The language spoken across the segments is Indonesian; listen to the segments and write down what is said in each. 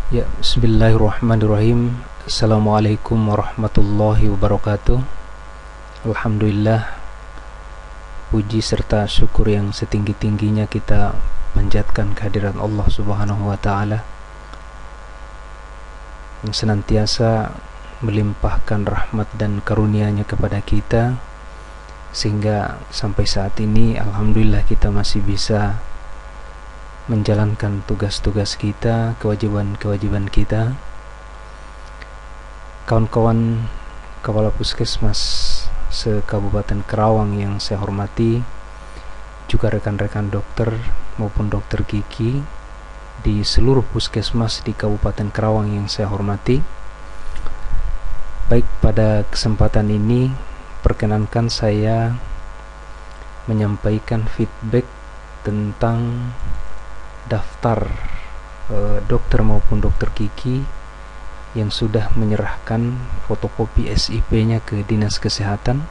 Ya, bismillahirrahmanirrahim. Assalamualaikum warahmatullahi wabarakatuh. Alhamdulillah, puji serta syukur yang setinggi-tingginya kita panjatkan kehadiran Allah Subhanahu wa taala yang senantiasa melimpahkan rahmat dan karunia-Nya kepada kita, sehingga sampai saat ini alhamdulillah kita masih bisa menjalankan tugas-tugas kita, kewajiban-kewajiban kita. Kawan-kawan Kepala Puskesmas se-Kabupaten Karawang yang saya hormati, juga rekan-rekan dokter maupun dokter gigi di seluruh puskesmas di Kabupaten Karawang yang saya hormati. Baik, pada kesempatan ini perkenankan saya menyampaikan feedback tentang daftar dokter maupun dokter gigi yang sudah menyerahkan fotokopi SIP-nya ke Dinas Kesehatan,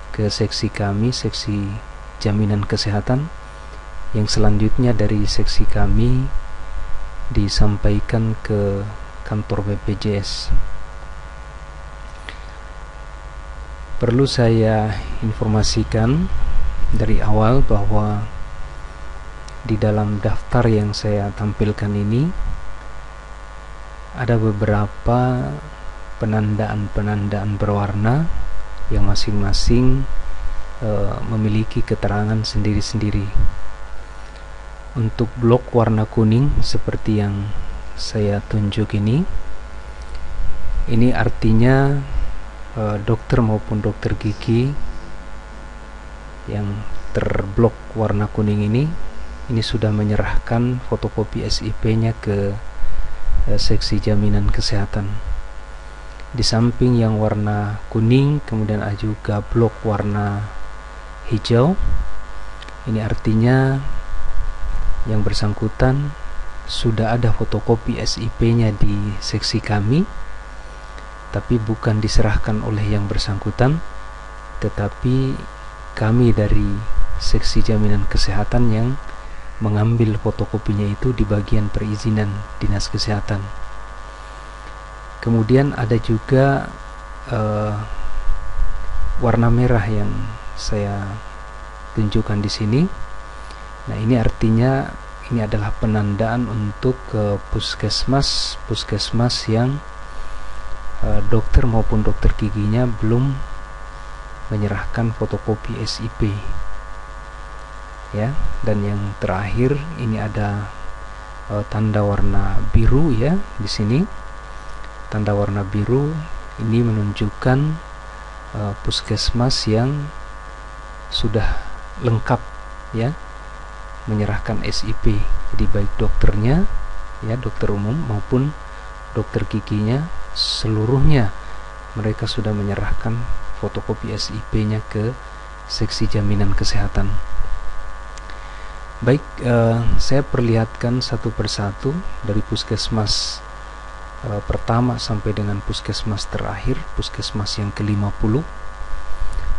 ke seksi kami, seksi jaminan kesehatan, yang selanjutnya dari seksi kami disampaikan ke kantor BPJS. Perlu saya informasikan dari awal bahwa di dalam daftar yang saya tampilkan ini ada beberapa penandaan-penandaan berwarna yang masing-masing memiliki keterangan sendiri-sendiri. Untuk blok warna kuning seperti yang saya tunjuk ini artinya dokter maupun dokter gigi yang terblok warna kuning ini sudah menyerahkan fotokopi SIP-nya ke seksi jaminan kesehatan. Di samping yang warna kuning, kemudian ada juga blok warna hijau. Ini artinya yang bersangkutan sudah ada fotokopi SIP-nya di seksi kami, tapi bukan diserahkan oleh yang bersangkutan, tetapi kami dari seksi jaminan kesehatan yang mengambil fotokopinya itu di bagian perizinan Dinas Kesehatan. Kemudian ada juga warna merah yang saya tunjukkan di sini. Nah, ini artinya ini adalah penandaan untuk puskesmas yang dokter maupun dokter giginya belum menyerahkan fotokopi SIP. Ya, dan yang terakhir ini ada tanda warna biru ya di sini. Tanda warna biru ini menunjukkan puskesmas yang sudah lengkap ya menyerahkan SIP. Jadi baik dokternya ya, dokter umum maupun dokter giginya, seluruhnya mereka sudah menyerahkan fotokopi SIP-nya ke seksi jaminan kesehatan. Baik, saya perlihatkan satu persatu dari puskesmas pertama sampai dengan puskesmas terakhir, puskesmas yang ke-50.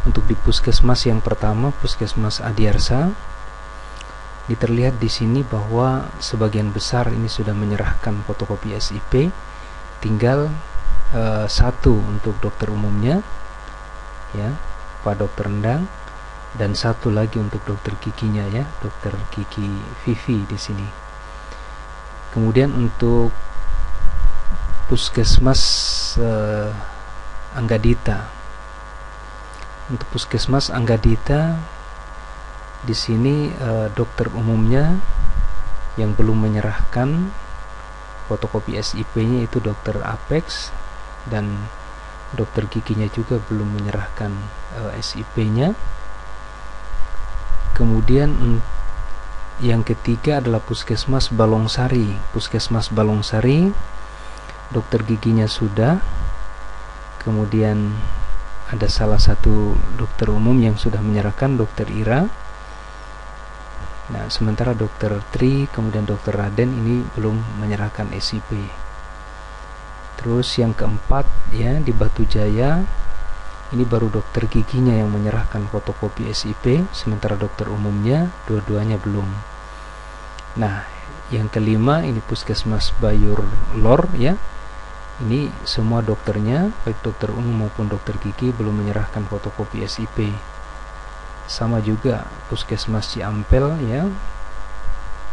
Untuk di puskesmas yang pertama, puskesmas Adiarsa, terlihat di sini bahwa sebagian besar ini sudah menyerahkan fotokopi SIP, tinggal satu untuk dokter umumnya, ya, Pak Dokter Endang, dan satu lagi untuk dokter giginya ya, dokter gigi Vivi di sini. Kemudian untuk puskesmas Anggadita, untuk puskesmas Anggadita di sini dokter umumnya yang belum menyerahkan fotokopi SIP-nya itu dokter Apex, dan dokter giginya juga belum menyerahkan SIP-nya. Kemudian yang ketiga adalah puskesmas Balongsari. Puskesmas Balongsari, dokter giginya sudah. Kemudian ada salah satu dokter umum yang sudah menyerahkan, dokter Ira. Nah, sementara dokter Tri, kemudian dokter Raden ini belum menyerahkan SIP. Terus yang keempat ya, di Batu Jaya, ini baru dokter giginya yang menyerahkan fotokopi SIP, sementara dokter umumnya dua-duanya belum. Nah, yang kelima ini Puskesmas Bayur Lor ya. Ini semua dokternya, baik dokter umum maupun dokter gigi, belum menyerahkan fotokopi SIP. Sama juga Puskesmas Ciampel ya,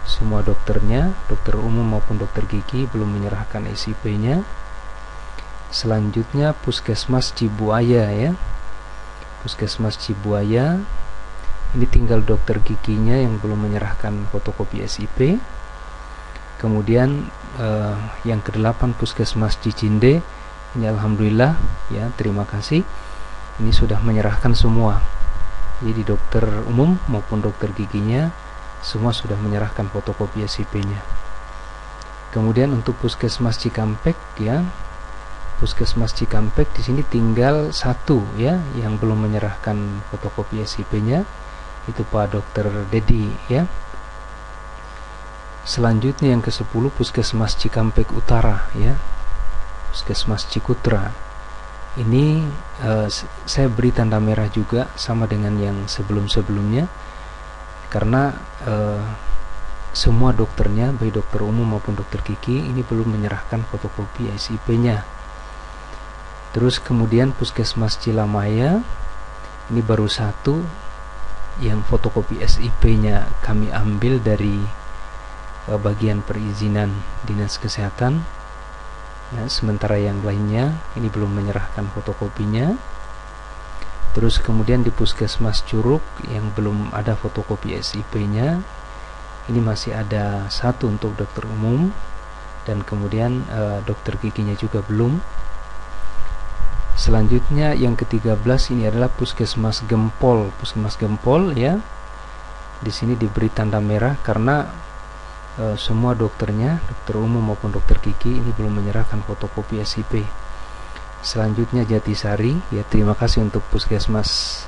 semua dokternya, dokter umum maupun dokter gigi, belum menyerahkan SIP-nya. Selanjutnya Puskesmas Cibuaya ya, Puskesmas Cibuaya, ini tinggal dokter giginya yang belum menyerahkan fotokopi SIP. Kemudian yang ke-8 Puskesmas Cicinde, ini alhamdulillah ya, terima kasih, ini sudah menyerahkan semua. Jadi dokter umum maupun dokter giginya semua sudah menyerahkan fotokopi SIP-nya. Kemudian untuk Puskesmas Cikampek ya, Puskesmas Cikampek di sini tinggal satu ya yang belum menyerahkan fotokopi SIP-nya, itu Pak Dokter Dedi ya. Selanjutnya yang ke-10 Puskesmas Cikampek Utara ya, Puskesmas Cikutra. Ini saya beri tanda merah juga sama dengan yang sebelum-sebelumnya, karena semua dokternya, baik dokter umum maupun dokter gigi, ini belum menyerahkan fotokopi SIP-nya. Terus kemudian Puskesmas Cilamaya, ini baru satu yang fotokopi SIP-nya kami ambil dari bagian perizinan Dinas Kesehatan. Nah, sementara yang lainnya ini belum menyerahkan fotokopinya. Terus kemudian di Puskesmas Curug yang belum ada fotokopi SIP-nya, ini masih ada satu untuk dokter umum, dan kemudian dokter giginya juga belum. Selanjutnya yang ke-13 ini adalah Puskesmas Gempol, Puskesmas Gempol ya. Di sini diberi tanda merah karena semua dokternya, dokter umum maupun dokter gigi, ini belum menyerahkan fotokopi SIP. Selanjutnya Jatisari ya, terima kasih untuk Puskesmas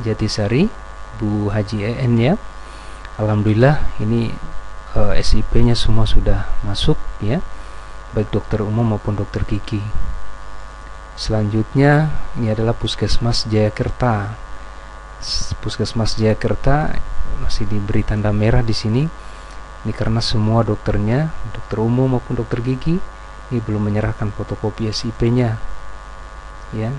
Jatisari, Bu Haji EN ya. Alhamdulillah ini SIP-nya semua sudah masuk ya, baik dokter umum maupun dokter gigi. Selanjutnya ini adalah Puskesmas Jayakerta. Puskesmas Jayakerta masih diberi tanda merah di sini. Ini karena semua dokternya, dokter umum maupun dokter gigi, ini belum menyerahkan fotokopi SIP-nya. Ya.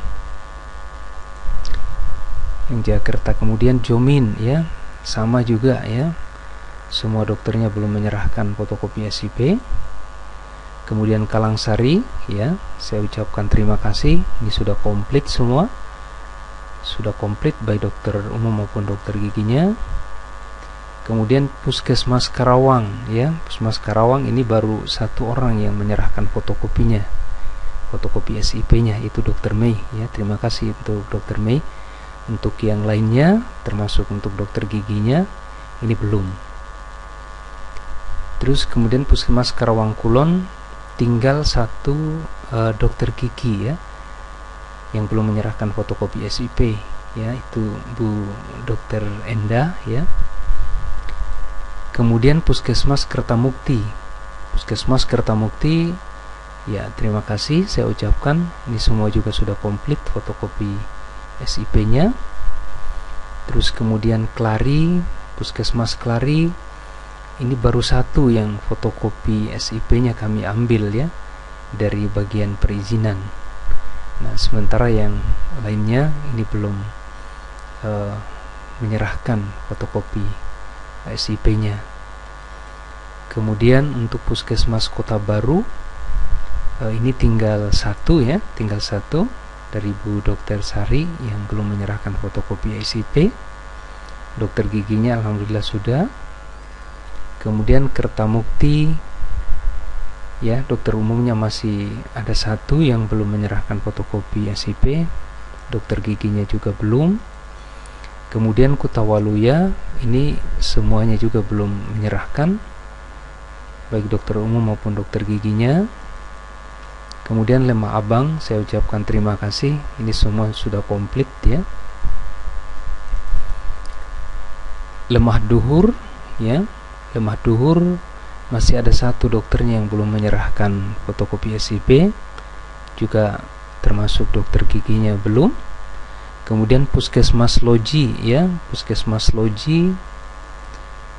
Yang Jakarta. Kemudian Jomin ya, sama juga ya. Semua dokternya belum menyerahkan fotokopi SIP. Kemudian Kalangsari ya, saya ucapkan terima kasih, ini sudah komplit semua. Sudah komplit baik dokter umum maupun dokter giginya. Kemudian Puskesmas Karawang ya, Puskesmas Karawang ini baru satu orang yang menyerahkan fotokopinya, fotokopi SIP-nya, itu Dokter Mei ya. Terima kasih untuk Dokter Mei. Untuk yang lainnya termasuk untuk dokter giginya ini belum. Terus kemudian Puskesmas Karawang Kulon tinggal satu dokter gigi ya yang belum menyerahkan fotokopi SIP ya, itu Bu Dokter Enda ya. Kemudian Puskesmas Kertamukti, Puskesmas Kertamukti ya, terima kasih saya ucapkan, ini semua juga sudah komplit fotokopi SIP-nya. Terus kemudian Klari, Puskesmas Klari, ini baru satu yang fotokopi SIP-nya kami ambil ya dari bagian perizinan. Nah, sementara yang lainnya ini belum menyerahkan fotokopi SIP-nya. Kemudian untuk Puskesmas Kota Baru, ini tinggal satu ya, tinggal satu dari Bu Dokter Sari yang belum menyerahkan fotokopi SIP. Dokter giginya alhamdulillah sudah. Kemudian Kertamukti ya, dokter umumnya masih ada satu yang belum menyerahkan fotokopi SIP, dokter giginya juga belum. Kemudian Kutawaluya ini semuanya juga belum menyerahkan, baik dokter umum maupun dokter giginya. Kemudian Lemah Abang, saya ucapkan terima kasih, ini semua sudah komplit ya. Lemah Duhur ya, Lemah Duhur masih ada satu dokternya yang belum menyerahkan fotokopi SIP, juga termasuk dokter giginya belum. Kemudian Puskesmas Loji ya, Puskesmas Loji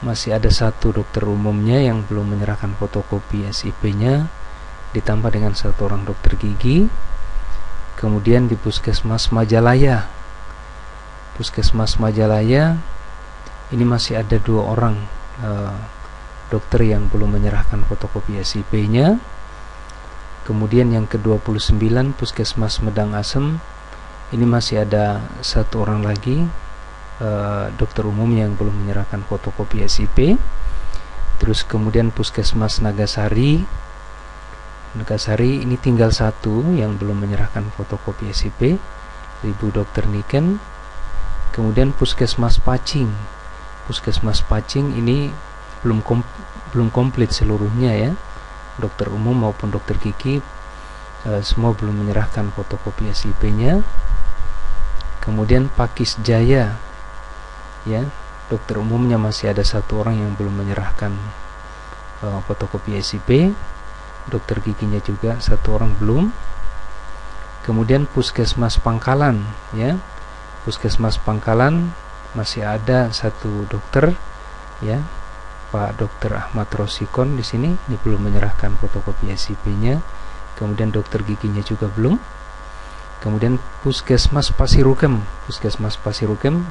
masih ada satu dokter umumnya yang belum menyerahkan fotokopi SIP-nya, ditambah dengan satu orang dokter gigi. Kemudian di Puskesmas Majalaya, ini masih ada 2 orang dokter yang belum menyerahkan fotokopi SIP-nya. Kemudian yang ke-29 Puskesmas Medang Asem, ini masih ada 1 orang lagi dokter umum yang belum menyerahkan fotokopi SIP. Terus kemudian Puskesmas Nagasari ini tinggal 1 yang belum menyerahkan fotokopi SIP, Ibu Dokter Niken. Kemudian Puskesmas Pacing ini belum komplit seluruhnya ya, dokter umum maupun dokter gigi semua belum menyerahkan fotokopi SIP-nya. Kemudian Pakis Jaya ya, dokter umumnya masih ada 1 orang yang belum menyerahkan fotokopi SIP, dokter giginya juga 1 orang belum. Kemudian Puskesmas Pangkalan ya, Puskesmas Pangkalan masih ada 1 dokter ya, Pak Dr. Ahmad Rosikon di sini, ini belum menyerahkan fotokopi SIP-nya. Kemudian dokter giginya juga belum. Kemudian Puskesmas Pasirukem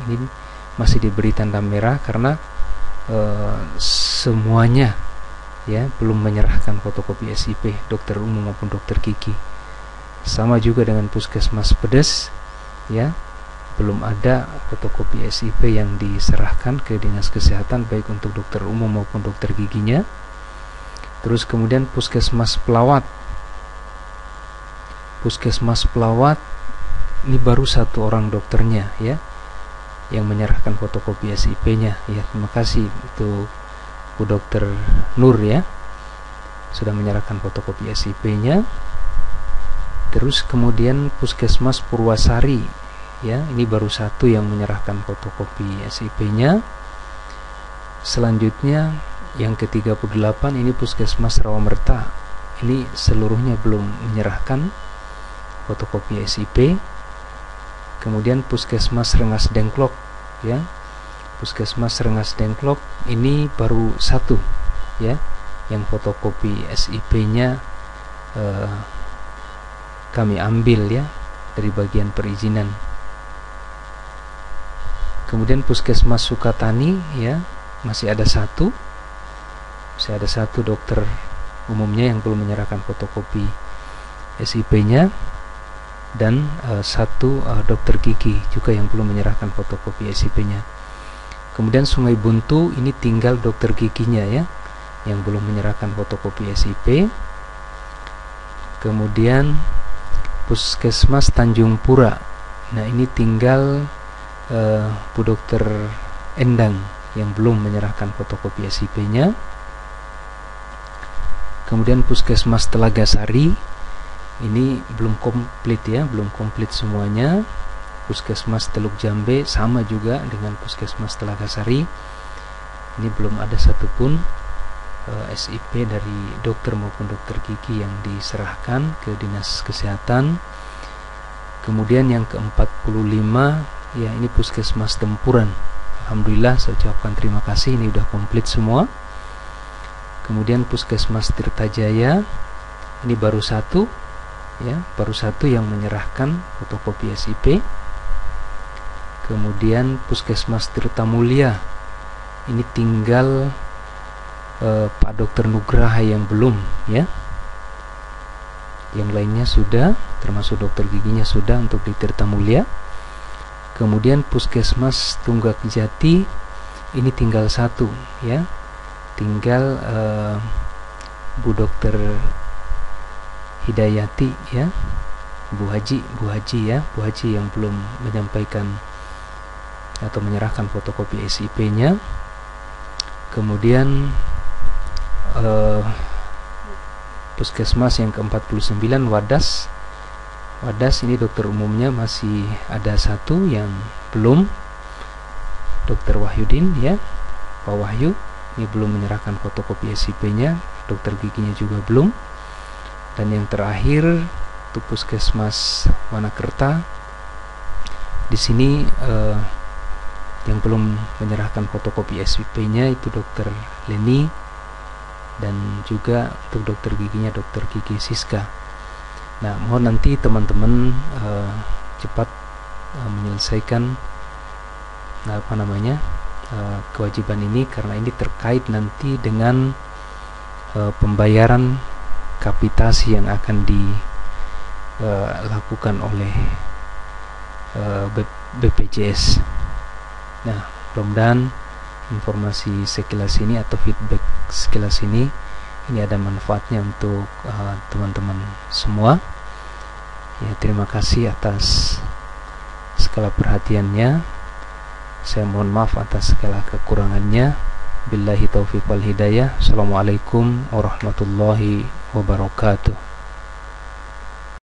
ini masih diberi tanda merah karena semuanya ya belum menyerahkan fotokopi SIP, dokter umum maupun dokter gigi. Sama juga dengan Puskesmas Pedes ya, belum ada fotokopi SIP yang diserahkan ke Dinas Kesehatan baik untuk dokter umum maupun dokter giginya. Terus kemudian Puskesmas Pelawat ini baru 1 orang dokternya ya yang menyerahkan fotokopi SIP-nya ya. Terima kasih untuk Bu Dokter Nur ya, sudah menyerahkan fotokopi SIP-nya. Terus kemudian Puskesmas Purwasari ya, ini baru 1 yang menyerahkan fotokopi SIP-nya. Selanjutnya yang ke-38 ini Puskesmas Rawamerta, ini seluruhnya belum menyerahkan fotokopi SIP. Kemudian Puskesmas Rengas Dengklok ya, Puskesmas Rengas Dengklok ini baru 1 ya yang fotokopi SIP-nya kami ambil ya dari bagian perizinan. Kemudian Puskesmas Sukatani ya, masih ada 1 dokter umumnya yang belum menyerahkan fotokopi SIP-nya, dan 1 dokter gigi juga yang belum menyerahkan fotokopi SIP-nya. Kemudian Sungai Buntu ini tinggal dokter giginya ya yang belum menyerahkan fotokopi SIP. Kemudian Puskesmas Tanjung Pura, nah ini tinggal Bu Dokter Endang yang belum menyerahkan fotokopi SIP-nya. Kemudian Puskesmas Telaga Sari ini belum komplit ya, belum komplit semuanya. Puskesmas Teluk Jambe sama juga dengan Puskesmas Telaga Sari, ini belum ada satupun SIP dari dokter maupun dokter gigi yang diserahkan ke Dinas Kesehatan. Kemudian yang ke-45 ya, ini Puskesmas Tempuran. Alhamdulillah saya ucapkan terima kasih, ini udah komplit semua. Kemudian Puskesmas Tirtajaya ini baru 1 ya, baru 1 yang menyerahkan fotokopi SIP. Kemudian Puskesmas Tirtamulia ini tinggal Pak Dr. Nugraha yang belum ya. Yang lainnya sudah, termasuk dokter giginya sudah untuk di Tirtamulia. Kemudian Puskesmas Tunggak Jati ini tinggal 1 ya, tinggal Bu Dokter Hidayati ya, Bu Haji ya, Bu Haji yang belum menyampaikan atau menyerahkan fotokopi SIP-nya. Kemudian Puskesmas yang ke-49 Wadas ini dokter umumnya masih ada 1 yang belum, Dokter Wahyudin ya, Pak Wahyu ini belum menyerahkan fotokopi SIP-nya, dokter giginya juga belum. Dan yang terakhir itu Puskesmas Wanakerta, di sini Yang belum menyerahkan fotokopi SIP-nya itu Dokter Leni, dan juga untuk dokter giginya Dokter Gigi Siska. Nah, mohon nanti teman-teman cepat menyelesaikan kewajiban ini, karena ini terkait nanti dengan pembayaran kapitasi yang akan dilakukan oleh BPJS. Nah, mudah-mudahan informasi sekilas ini atau feedback sekilas ini ada manfaatnya untuk teman-teman semua. Ya, terima kasih atas segala perhatiannya. Saya mohon maaf atas segala kekurangannya. Billahi taufiq wal hidayah. Assalamualaikum warahmatullahi wabarakatuh.